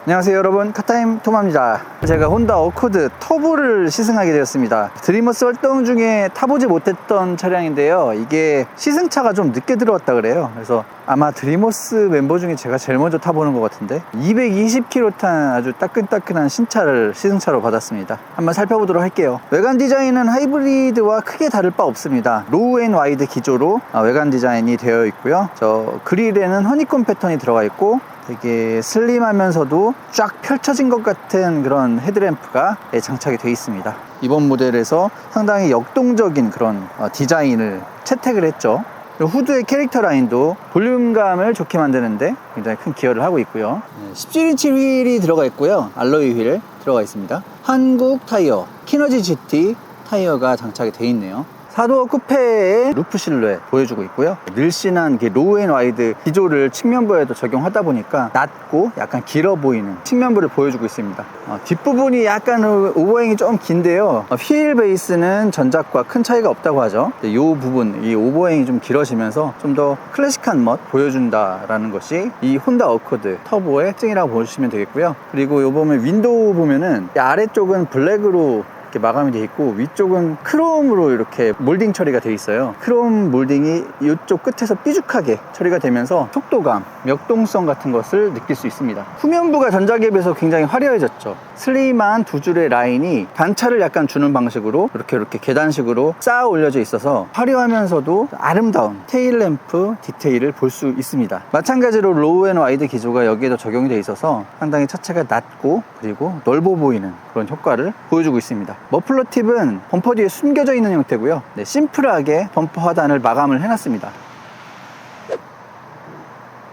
안녕하세요 여러분, 카타임 토마입니다. 제가 혼다 어코드 터보를 시승하게 되었습니다. 드리머스 활동 중에 타보지 못했던 차량인데요, 이게 시승차가 좀 늦게 들어왔다 그래요. 그래서 아마 드리머스 멤버 중에 제가 제일 먼저 타보는 것 같은데 220km 탄 아주 따끈따끈한 신차를 시승차로 받았습니다. 한번 살펴보도록 할게요. 외관 디자인은 하이브리드와 크게 다를 바 없습니다. 로우 앤 와이드 기조로 외관 디자인이 되어 있고요. 저 그릴에는 허니콤 패턴이 들어가 있고 되게 슬림하면서도 쫙 펼쳐진 것 같은 그런 헤드램프가 장착이 되어 있습니다. 이번 모델에서 상당히 역동적인 그런 디자인을 채택을 했죠. 후드의 캐릭터 라인도 볼륨감을 좋게 만드는데 굉장히 큰 기여를 하고 있고요. 17인치 휠이 들어가 있고요. 알로이 휠 들어가 있습니다. 한국 타이어 키너지 GT 타이어가 장착이 되어 있네요. 4도어 쿠페의 루프 실루엣 보여주고 있고요. 늘씬한 로우 앤 와이드 기조를 측면부에도 적용하다 보니까 낮고 약간 길어 보이는 측면부를 보여주고 있습니다. 뒷부분이 약간 오버행이 좀 긴데요, 휠 베이스는 전작과 큰 차이가 없다고 하죠. 이 부분, 이 오버행이 좀 길어지면서 좀 더 클래식한 멋 보여준다라는 것이 이 혼다 어코드 터보의 특징이라고 보시면 되겠고요. 그리고 요 보면 윈도우 보면은 아래쪽은 블랙으로 마감이 되어 있고 위쪽은 크롬으로 이렇게 몰딩 처리가 되어 있어요. 크롬 몰딩이 이쪽 끝에서 삐죽하게 처리가 되면서 속도감, 역동성 같은 것을 느낄 수 있습니다. 후면부가 전작에 비해서 굉장히 화려해졌죠. 슬림한 두 줄의 라인이 단차를 약간 주는 방식으로 이렇게 계단식으로 쌓아 올려져 있어서 화려하면서도 아름다운 테일램프 디테일을 볼 수 있습니다. 마찬가지로 로우 앤 와이드 기조가 여기에도 적용이 되어 있어서 상당히 차체가 낮고 그리고 넓어 보이는 그런 효과를 보여주고 있습니다. 머플러 팁은 범퍼 뒤에 숨겨져 있는 형태고요. 심플하게 범퍼 하단을 마감을 해놨습니다.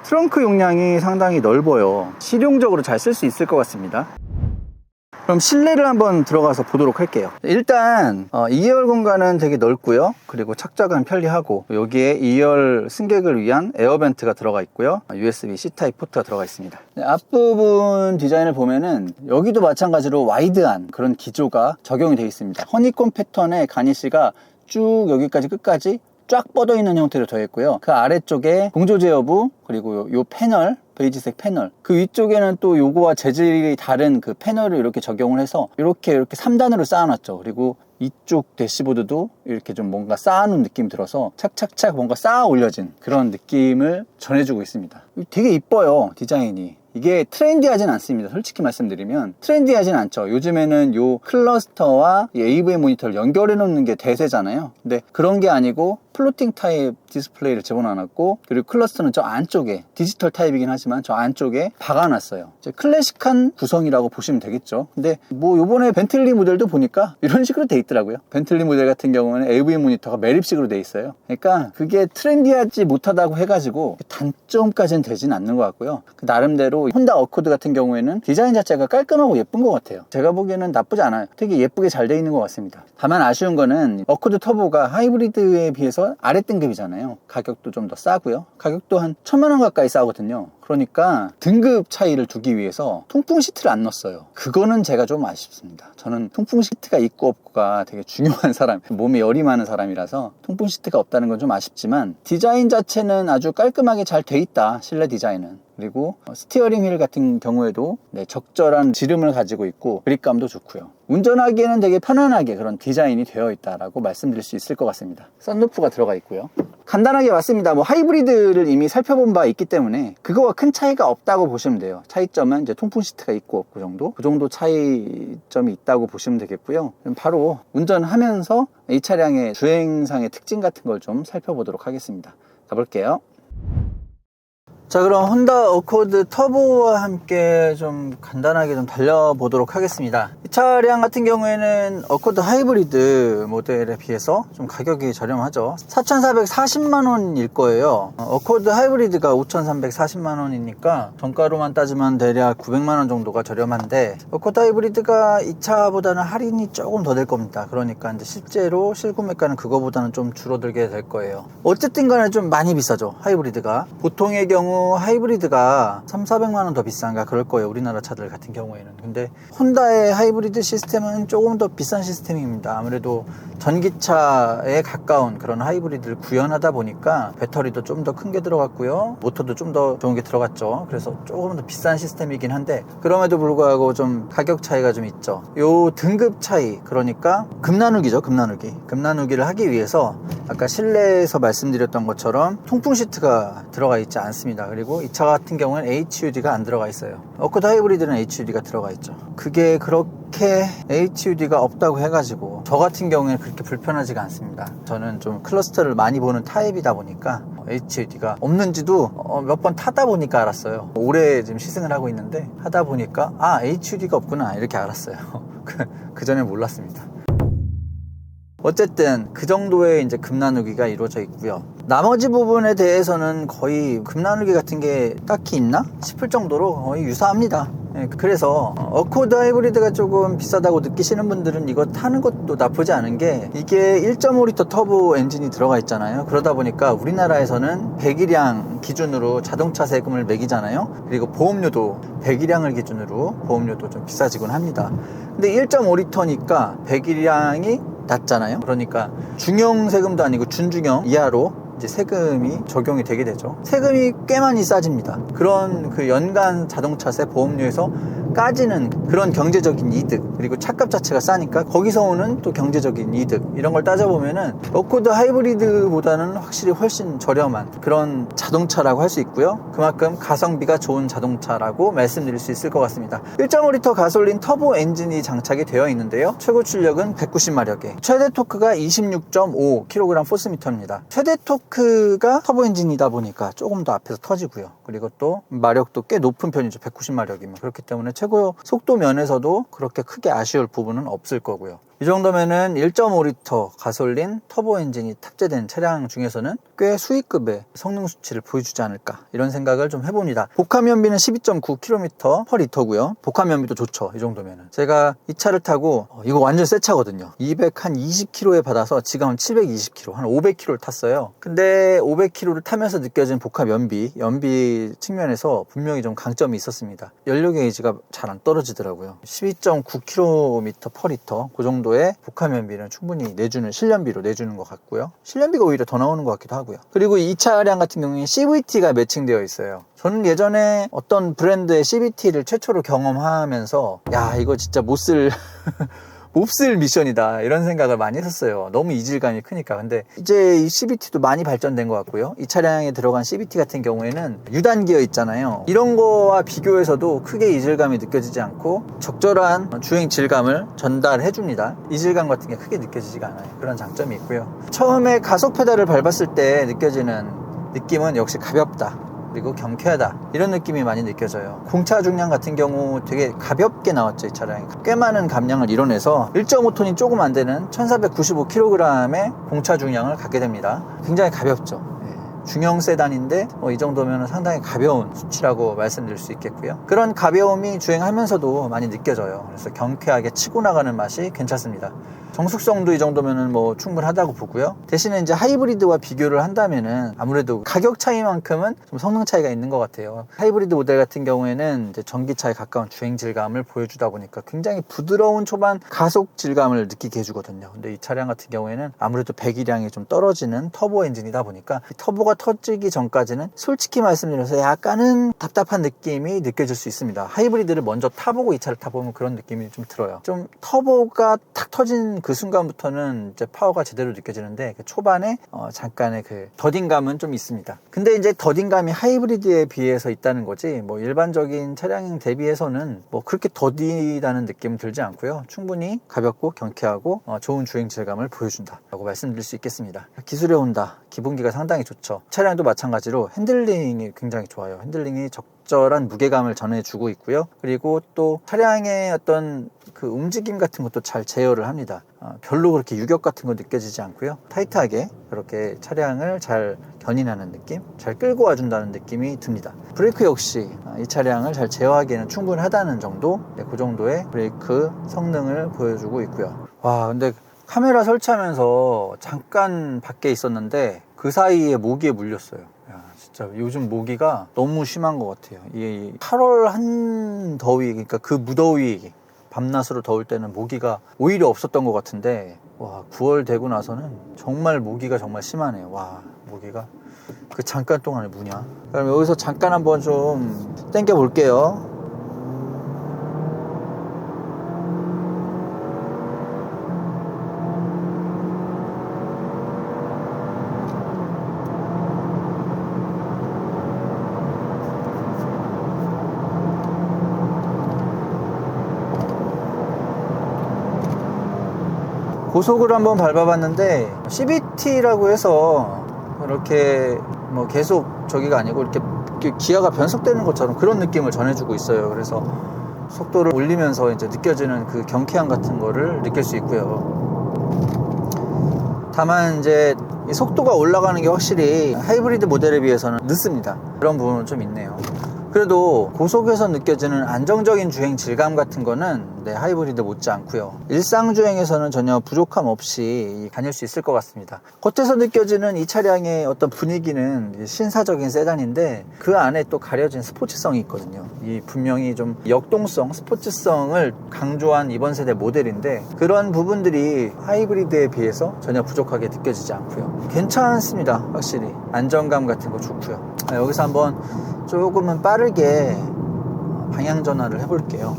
트렁크 용량이 상당히 넓어요. 실용적으로 잘 쓸 수 있을 것 같습니다. 그럼 실내를 한번 들어가서 보도록 할게요. 일단 2열 공간은 되게 넓고요. 그리고 착좌감 편리하고 여기에 2열 승객을 위한 에어벤트가 들어가 있고요. USB C타입 포트가 들어가 있습니다. 앞부분 디자인을 보면은 여기도 마찬가지로 와이드한 그런 기조가 적용이 되어 있습니다. 허니콤 패턴의 가니쉬가 쭉 여기까지 끝까지 쫙 뻗어 있는 형태로 되어 있고요. 그 아래쪽에 공조 제어부, 그리고 요 패널, 베이지색 패널, 그 위쪽에는 또 요거와 재질이 다른 그 패널을 이렇게 적용을 해서 이렇게 3단으로 쌓아놨죠. 그리고 이쪽 대시보드도 이렇게 좀 뭔가 쌓아놓은 느낌이 들어서 착착착 뭔가 쌓아 올려진 그런 느낌을 전해주고 있습니다. 되게 이뻐요, 디자인이. 이게 트렌디하진 않습니다. 솔직히 말씀드리면 트렌디하진 않죠. 요즘에는 요 클러스터와 이 AV 모니터를 연결해 놓는 게 대세잖아요. 근데 그런 게 아니고 플로팅 타입 디스플레이를 집어넣어놨고, 그리고 클러스터는 저 안쪽에 디지털 타입이긴 하지만 저 안쪽에 박아놨어요. 클래식한 구성이라고 보시면 되겠죠. 근데 뭐 요번에 벤틀리 모델도 보니까 이런 식으로 돼 있더라고요. 벤틀리 모델 같은 경우는 AV 모니터가 매립식으로 돼 있어요. 그러니까 그게 트렌디하지 못하다고 해가지고 단점까지는 되진 않는 것 같고요. 나름대로 혼다 어코드 같은 경우에는 디자인 자체가 깔끔하고 예쁜 것 같아요. 제가 보기에는 나쁘지 않아요. 되게 예쁘게 잘 돼 있는 것 같습니다. 다만 아쉬운 거는 어코드 터보가 하이브리드에 비해서 아래 등급이잖아요. 가격도 좀 더 싸고요. 가격도 한 1000만 원 가까이 싸거든요. 그러니까 등급 차이를 두기 위해서 통풍 시트를 안 넣었어요. 그거는 제가 좀 아쉽습니다. 저는 통풍 시트가 있고 없고가 되게 중요한 사람, 몸에 열이 많은 사람이라서 통풍 시트가 없다는 건 좀 아쉽지만 디자인 자체는 아주 깔끔하게 잘 돼 있다, 실내 디자인은. 그리고 스티어링 휠 같은 경우에도 적절한 지름을 가지고 있고 그립감도 좋고요. 운전하기에는 되게 편안하게 그런 디자인이 되어 있다라고 말씀드릴 수 있을 것 같습니다. 썬루프가 들어가 있고요. 간단하게 왔습니다. 뭐 하이브리드를 이미 살펴본 바 있기 때문에 그거와 큰 차이가 없다고 보시면 돼요. 차이점은 이제 통풍 시트가 있고 없고 정도, 그 정도 차이점이 있다고 보시면 되겠고요. 그럼 바로 운전하면서 이 차량의 주행상의 특징 같은 걸 좀 살펴보도록 하겠습니다. 가볼게요. 자, 그럼 혼다 어코드 터보와 함께 좀 간단하게 좀 달려보도록 하겠습니다. 이 차량 같은 경우에는 어코드 하이브리드 모델에 비해서 좀 가격이 저렴하죠. 4,440만원일 거예요. 어코드 하이브리드가 5,340만원이니까 정가로만 따지면 대략 900만원 정도가 저렴한데, 어코드 하이브리드가 이 차보다는 할인이 조금 더 될 겁니다. 그러니까 이제 실제로 실구매가는 그거보다는 좀 줄어들게 될 거예요. 어쨌든 간에 좀 많이 비싸죠, 하이브리드가. 보통의 경우 하이브리드가 3,400만원 더 비싼가 그럴 거예요, 우리나라 차들 같은 경우에는. 근데 혼다의 하이브리드 시스템은 조금 더 비싼 시스템입니다. 아무래도 전기차에 가까운 그런 하이브리드를 구현하다 보니까 배터리도 좀 더 큰 게 들어갔고요, 모터도 좀 더 좋은 게 들어갔죠. 그래서 조금 더 비싼 시스템이긴 한데, 그럼에도 불구하고 좀 가격 차이가 좀 있죠. 요 등급 차이, 그러니까 금나누기죠. 금나누기를 하기 위해서 아까 실내에서 말씀드렸던 것처럼 통풍 시트가 들어가 있지 않습니다. 그리고 이 차 같은 경우는 HUD가 안 들어가 있어요. 어코드 하이브리드는 HUD가 들어가 있죠. 그게 그렇게 HUD가 없다고 해가지고 저 같은 경우에는 그렇게 불편하지가 않습니다. 저는 좀 클러스터를 많이 보는 타입이다 보니까 HUD가 없는지도 몇 번 타다 보니까 알았어요. 올해 지금 시승을 하고 있는데 하다 보니까 HUD가 없구나 이렇게 알았어요. 그 전에 몰랐습니다. 어쨌든 그 정도의 이제 금나누기가 이루어져 있고요. 나머지 부분에 대해서는 거의 금나누기 같은 게 딱히 있나 싶을 정도로 거의 유사합니다. 그래서 어코드 하이브리드가 조금 비싸다고 느끼시는 분들은 이거 타는 것도 나쁘지 않은 게, 이게 1.5L 터보 엔진이 들어가 있잖아요. 그러다 보니까 우리나라에서는 배기량 기준으로 자동차 세금을 매기잖아요. 그리고 보험료도 배기량을 기준으로 보험료도 좀 비싸지곤 합니다. 근데 1.5L니까 배기량이 낮잖아요. 그러니까 중형 세금도 아니고 준중형 이하로 이제 세금이 적용이 되게 되죠. 세금이 꽤 많이 싸집니다. 그런 그 연간 자동차세 보험료에서 까지는 그런 경제적인 이득, 그리고 차값 자체가 싸니까 거기서 오는 또 경제적인 이득, 이런 걸 따져보면은 어코드 하이브리드보다는 확실히 훨씬 저렴한 그런 자동차라고 할 수 있고요. 그만큼 가성비가 좋은 자동차라고 말씀드릴 수 있을 것 같습니다. 1.5L 가솔린 터보 엔진이 장착이 되어 있는데요, 최고 출력은 190마력에 최대 토크가 26.5kg 포스미터입니다. 최대 토크가 터보 엔진이다 보니까 조금 더 앞에서 터지고요. 그리고 또 마력도 꽤 높은 편이죠. 190마력이면. 그렇기 때문에 최고 속도 면에서도 그렇게 크게 아쉬울 부분은 없을 거고요. 이 정도면은 1.5L 가솔린 터보 엔진이 탑재된 차량 중에서는 꽤 수익급의 성능 수치를 보여주지 않을까, 이런 생각을 좀 해봅니다. 복합 연비는 12.9km/L고요. 복합 연비도 좋죠. 이 정도면은. 제가 이 차를 타고 이거 완전 새 차거든요. 220km에 받아서 지금 한 720km, 한 500km를 탔어요. 근데 500km를 타면서 느껴진 복합 연비 측면에서 분명히 좀 강점이 있었습니다. 연료 게이지가 잘 안 떨어지더라고요. 12.9km/L 그 정도의 복합 연비는 충분히 실연비로 내주는 것 같고요. 실연비가 오히려 더 나오는 것 같기도 하고요. 그리고 이 차량 같은 경우에 CVT가 매칭되어 있어요. 저는 예전에 어떤 브랜드의 CVT를 최초로 경험하면서 이거 진짜 몹쓸 미션이다, 이런 생각을 많이 했었어요. 너무 이질감이 크니까. 근데 이제 이 CVT도 많이 발전된 것 같고요. 이 차량에 들어간 CVT 같은 경우에는 유단 기어 있잖아요. 이런 거와 비교해서도 크게 이질감이 느껴지지 않고 적절한 주행 질감을 전달해 줍니다. 이질감 같은 게 크게 느껴지지가 않아요. 그런 장점이 있고요. 처음에 가속 페달을 밟았을 때 느껴지는 느낌은 역시 가볍다, 그리고 경쾌하다, 이런 느낌이 많이 느껴져요. 공차 중량 같은 경우 되게 가볍게 나왔죠. 이 차량이 꽤 많은 감량을 이뤄내서 1.5톤이 조금 안 되는 1495kg의 공차 중량을 갖게 됩니다. 굉장히 가볍죠. 중형 세단인데 이 정도면 상당히 가벼운 수치라고 말씀드릴 수 있겠고요. 그런 가벼움이 주행하면서도 많이 느껴져요. 그래서 경쾌하게 치고 나가는 맛이 괜찮습니다. 정숙성도 이 정도면은 충분하다고 보고요. 대신에 이제 하이브리드와 비교를 한다면은 아무래도 가격 차이만큼은 좀 성능 차이가 있는 것 같아요. 하이브리드 모델 같은 경우에는 이제 전기차에 가까운 주행 질감을 보여주다 보니까 굉장히 부드러운 초반 가속 질감을 느끼게 해주거든요. 근데 이 차량 같은 경우에는 아무래도 배기량이 좀 떨어지는 터보 엔진이다 보니까 이 터보가 터지기 전까지는 솔직히 말씀드려서 약간은 답답한 느낌이 느껴질 수 있습니다. 하이브리드를 먼저 타보고 이 차를 타보면 그런 느낌이 좀 들어요. 좀 터보가 탁 터진 그 순간부터는 이제 파워가 제대로 느껴지는데 초반에 잠깐의 그 더딘감은 좀 있습니다. 근데 이제 더딘감이 하이브리드에 비해서 있다는 거지 일반적인 차량 대비해서는 그렇게 더디다는 느낌은 들지 않고요. 충분히 가볍고 경쾌하고 좋은 주행 질감을 보여준다 라고 말씀드릴 수 있겠습니다. 기술의 혼다, 기본기가 상당히 좋죠. 차량도 마찬가지로 핸들링이 굉장히 좋아요. 핸들링이 적절한 무게감을 전해주고 있고요. 그리고 또 차량의 어떤 그 움직임 같은 것도 잘 제어를 합니다. 별로 그렇게 유격 같은 거 느껴지지 않고요. 타이트하게 그렇게 차량을 잘 견인하는 느낌, 잘 끌고 와준다는 느낌이 듭니다. 브레이크 역시 이 차량을 잘 제어하기에는 충분하다는 정도, 그 정도의 브레이크 성능을 보여주고 있고요. 와, 근데 카메라 설치하면서 잠깐 밖에 있었는데 그 사이에 모기에 물렸어요. 야, 진짜 요즘 모기가 너무 심한 것 같아요. 이 8월 한더위, 그러니까 그 무더위, 밤낮으로 더울 때는 모기가 오히려 없었던 것 같은데, 와, 9월 되고 나서는 정말 모기가 정말 심하네요. 와, 모기가 그 잠깐 동안에 뭐냐. 그럼 여기서 잠깐 한번 좀 당겨 볼게요. 고속을 한번 밟아봤는데 CVT라고 해서 이렇게 뭐 계속 저기가 아니고 이렇게 기아가 변속되는 것처럼 그런 느낌을 전해주고 있어요. 그래서 속도를 올리면서 이제 느껴지는 그 경쾌함 같은 거를 느낄 수 있고요. 다만 이제 이 속도가 올라가는 게 확실히 하이브리드 모델에 비해서는 늦습니다. 그런 부분은 좀 있네요. 그래도 고속에서 느껴지는 안정적인 주행 질감 같은 거는 하이브리드 못지 않고요. 일상 주행에서는 전혀 부족함 없이 다닐 수 있을 것 같습니다. 겉에서 느껴지는 이 차량의 어떤 분위기는 신사적인 세단인데 그 안에 또 가려진 스포츠성이 있거든요. 이 분명히 좀 역동성, 스포츠성을 강조한 이번 세대 모델인데 그런 부분들이 하이브리드에 비해서 전혀 부족하게 느껴지지 않고요. 괜찮습니다. 확실히 안정감 같은 거 좋고요. 여기서 한번 조금은 빠르게 방향 전환을 해볼게요.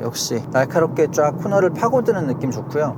역시 날카롭게 쫙 코너를 파고드는 느낌 좋고요.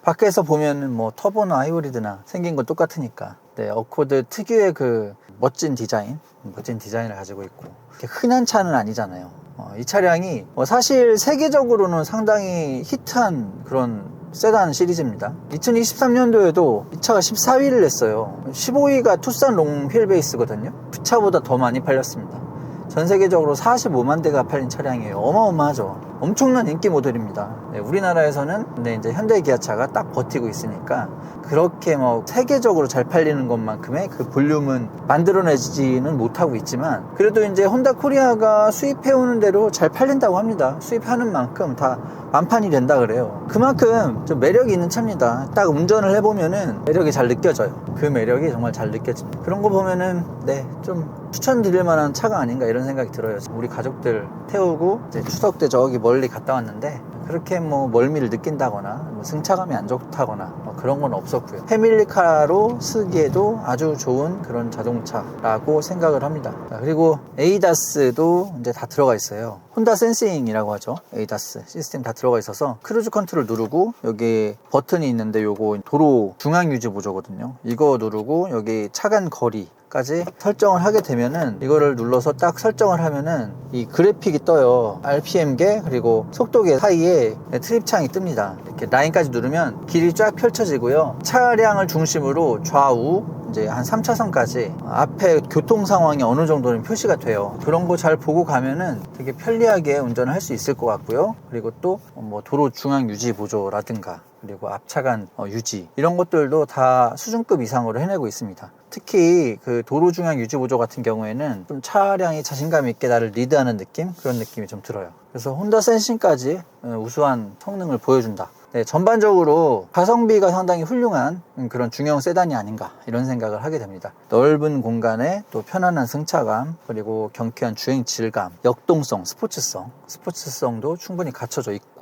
밖에서 보면은 뭐 터보나 하이브리드나 생긴 건 똑같으니까. 네, 어코드 특유의 그 멋진 디자인을 가지고 있고 흔한 차는 아니잖아요. 이 차량이 사실 세계적으로는 상당히 히트한 그런 세단 시리즈입니다. 2023년도에도 이 차가 14위를 했어요. 15위가 투싼 롱 휠베이스거든요. 그 차보다 더 많이 팔렸습니다. 전 세계적으로 45만 대가 팔린 차량이에요. 어마어마하죠. 엄청난 인기 모델입니다. 네, 우리나라에서는 근데 이제 현대 기아차가 딱 버티고 있으니까 그렇게 뭐 세계적으로 잘 팔리는 것만큼의 그 볼륨은 만들어내지는 못하고 있지만 그래도 이제 혼다 코리아가 수입해오는 대로 잘 팔린다고 합니다. 수입하는 만큼 다 만판이 된다 그래요. 그만큼 좀 매력이 있는 차입니다. 딱 운전을 해보면은 매력이 잘 느껴져요. 그 매력이 정말 잘 느껴집니다. 그런 거 보면은 네, 좀 추천드릴 만한 차가 아닌가 이런 생각이 들어요. 우리 가족들 태우고 이제 추석 때 저기 멀리 갔다 왔는데 그렇게 뭐 멀미를 느낀다거나 뭐 승차감이 안 좋다거나 뭐 그런 건 없었고요. 패밀리카로 쓰기에도 아주 좋은 그런 자동차라고 생각을 합니다. 자, 그리고 에이다스도 이제 다 들어가 있어요. 혼다 센싱이라고 하죠. 에이다스 시스템 다 들어가 있어서 크루즈 컨트롤 누르고 여기 버튼이 있는데 요거 도로 중앙 유지 보조거든요. 이거 누르고 여기 차간 거리 까지 설정을 하게 되면은 이거를 눌러서 딱 설정을 하면은 이 그래픽이 떠요. RPM계 그리고 속도계 사이에 트립창이 뜹니다. 이렇게 라인까지 누르면 길이 쫙 펼쳐지고요. 차량을 중심으로 좌우 이제 한 3차선까지 앞에 교통 상황이 어느 정도는 표시가 돼요. 그런 거 잘 보고 가면은 되게 편리하게 운전을 할 수 있을 것 같고요. 그리고 또 뭐 도로 중앙 유지 보조라든가 그리고 앞차간 유지 이런 것들도 다 수준급 이상으로 해내고 있습니다. 특히 그 도로 중앙 유지 보조 같은 경우에는 좀 차량이 자신감 있게 나를 리드하는 느낌? 그런 느낌이 좀 들어요. 그래서 혼다 센싱까지 우수한 성능을 보여준다. 네, 전반적으로 가성비가 상당히 훌륭한 그런 중형 세단이 아닌가 이런 생각을 하게 됩니다. 넓은 공간에 또 편안한 승차감 그리고 경쾌한 주행 질감, 역동성, 스포츠성도 충분히 갖춰져 있고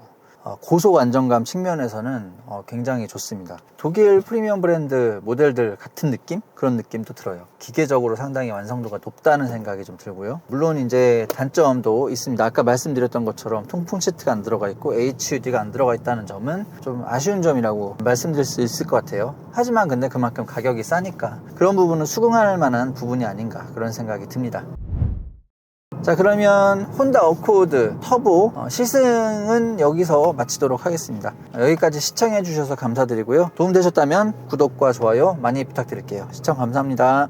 고속 안정감 측면에서는 굉장히 좋습니다. 독일 프리미엄 브랜드 모델들 같은 느낌? 그런 느낌도 들어요. 기계적으로 상당히 완성도가 높다는 생각이 좀 들고요. 물론 이제 단점도 있습니다. 아까 말씀드렸던 것처럼 통풍 시트가 안 들어가 있고 HUD가 안 들어가 있다는 점은 좀 아쉬운 점이라고 말씀드릴 수 있을 것 같아요. 하지만 근데 그만큼 가격이 싸니까 그런 부분은 수긍할 만한 부분이 아닌가 그런 생각이 듭니다. 자, 그러면 혼다 어코드 터보 시승은 여기서 마치도록 하겠습니다. 여기까지 시청해 주셔서 감사드리고요. 도움되셨다면 구독과 좋아요 많이 부탁드릴게요. 시청 감사합니다.